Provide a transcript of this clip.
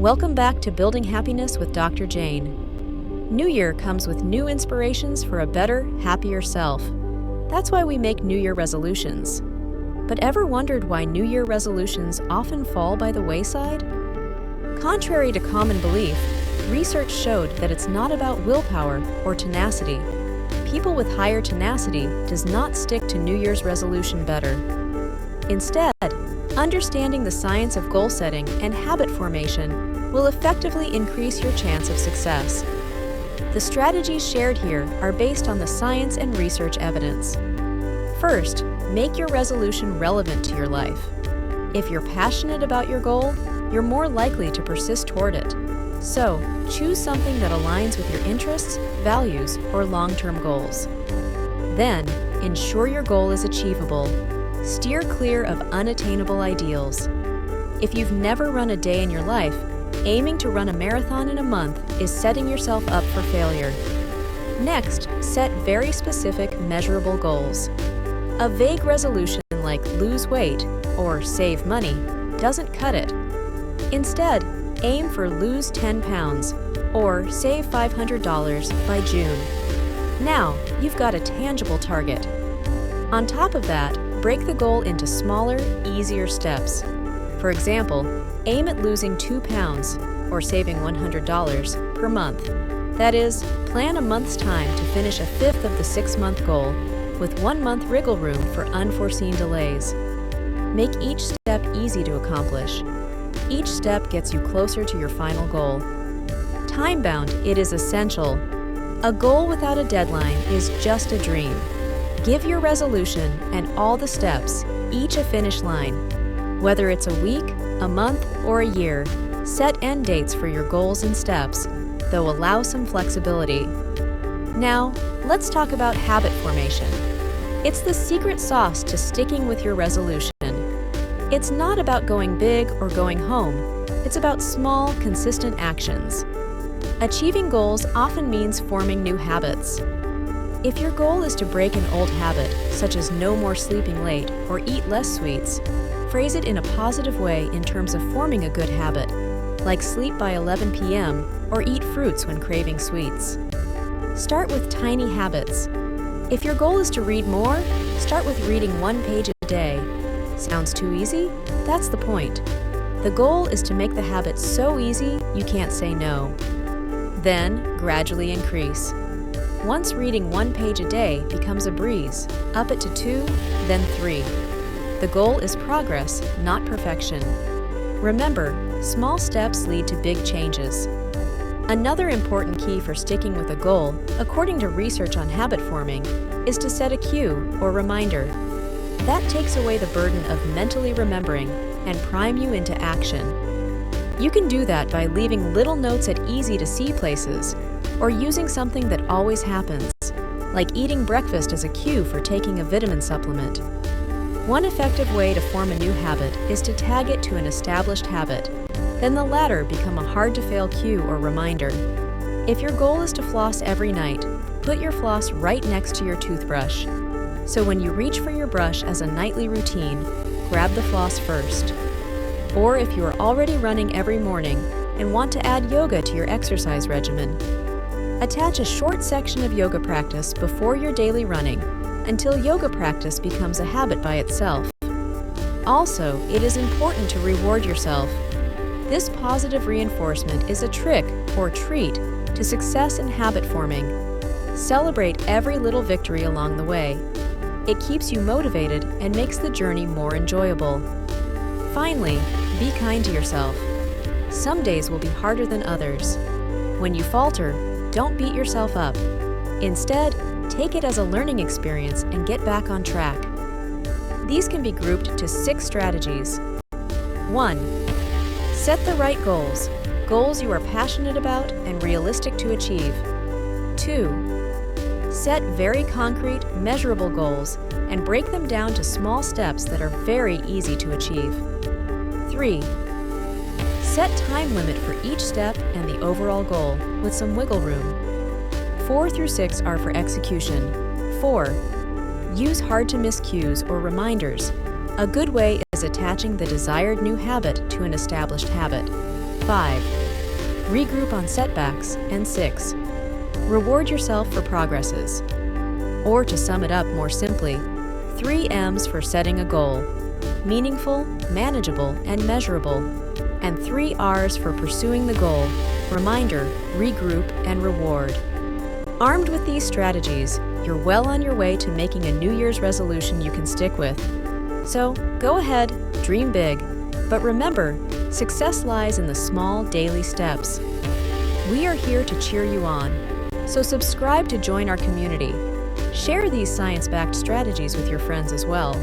Welcome back to Building Happiness with Dr. Jane. New Year comes with new inspirations for a better, happier self. That's why we make New Year resolutions. But ever wondered why New Year resolutions often fall by the wayside? Contrary to common belief, research showed that it's not about willpower or tenacity. People with higher tenacity does not stick to New Year's resolution better. Instead, understanding the science of goal setting and habit formation will effectively increase your chance of success. The strategies shared here are based on the science and research evidence. First, make your resolution relevant to your life. If you're passionate about your goal, you're more likely to persist toward it. So, choose something that aligns with your interests, values, or long-term goals. Then, ensure your goal is achievable. Steer clear of unattainable ideals. If you've never run a day in your life, aiming to run a marathon in a month is setting yourself up for failure. Next, set very specific, measurable goals. A vague resolution like lose weight or save money doesn't cut it. Instead, aim for lose 10 pounds or save $500 by June. Now, you've got a tangible target. On top of that, break the goal into smaller, easier steps. For example, aim at losing 2 pounds or saving $100 per month. That is, plan a month's time to finish a fifth of the 6-month goal with 1 month wriggle room for unforeseen delays. Make each step easy to accomplish. Each step gets you closer to your final goal. Time-bound, it is essential. A goal without a deadline is just a dream. Give your resolution and all the steps each a finish line. Whether it's a week, a month, or a year, set end dates for your goals and steps, though allow some flexibility. Now, let's talk about habit formation. It's the secret sauce to sticking with your resolution. It's not about going big or going home. It's about small, consistent actions. Achieving goals often means forming new habits. If your goal is to break an old habit, such as no more sleeping late or eat less sweets, phrase it in a positive way in terms of forming a good habit, like sleep by 11 p.m. or eat fruits when craving sweets. Start with tiny habits. If your goal is to read more, start with reading 1 page a day. Sounds too easy? That's the point. The goal is to make the habit so easy you can't say no. Then, gradually increase. Once reading 1 page a day becomes a breeze, up it to 2, then 3. The goal is progress, not perfection. Remember, small steps lead to big changes. Another important key for sticking with a goal, according to research on habit forming, is to set a cue or reminder. That takes away the burden of mentally remembering and prime you into action. You can do that by leaving little notes at easy-to-see places or using something that always happens, like eating breakfast as a cue for taking a vitamin supplement. One effective way to form a new habit is to tag it to an established habit. Then the latter become a hard-to-fail cue or reminder. If your goal is to floss every night, put your floss right next to your toothbrush. So when you reach for your brush as a nightly routine, grab the floss first. Or if you are already running every morning and want to add yoga to your exercise regimen, attach a short section of yoga practice before your daily running until yoga practice becomes a habit by itself. Also, it is important to reward yourself. This positive reinforcement is a trick or treat to success in habit forming. Celebrate every little victory along the way. It keeps you motivated and makes the journey more enjoyable. Finally, be kind to yourself. Some days will be harder than others. When you falter, don't beat yourself up. Instead, take it as a learning experience and get back on track. These can be grouped to 6 strategies. 1. Set the right goals. Goals you are passionate about and realistic to achieve. 2. Set very concrete, measurable goals and break them down to small steps that are very easy to achieve. 3. Set time limit for each step and the overall goal with some wiggle room. 4 through 6 are for execution. 4. Use hard-to-miss cues or reminders. A good way is attaching the desired new habit to an established habit. 5. Regroup on setbacks. And 6. Reward yourself for progresses. Or to sum it up more simply, 3 M's for setting a goal: meaningful, manageable, and measurable, and 3 R's for pursuing the goal: reminder, regroup, and reward. Armed with these strategies, you're well on your way to making a New Year's resolution you can stick with. So go ahead, dream big, but remember, success lies in the small daily steps. We are here to cheer you on, so subscribe to join our community. Share these science-backed strategies with your friends as well.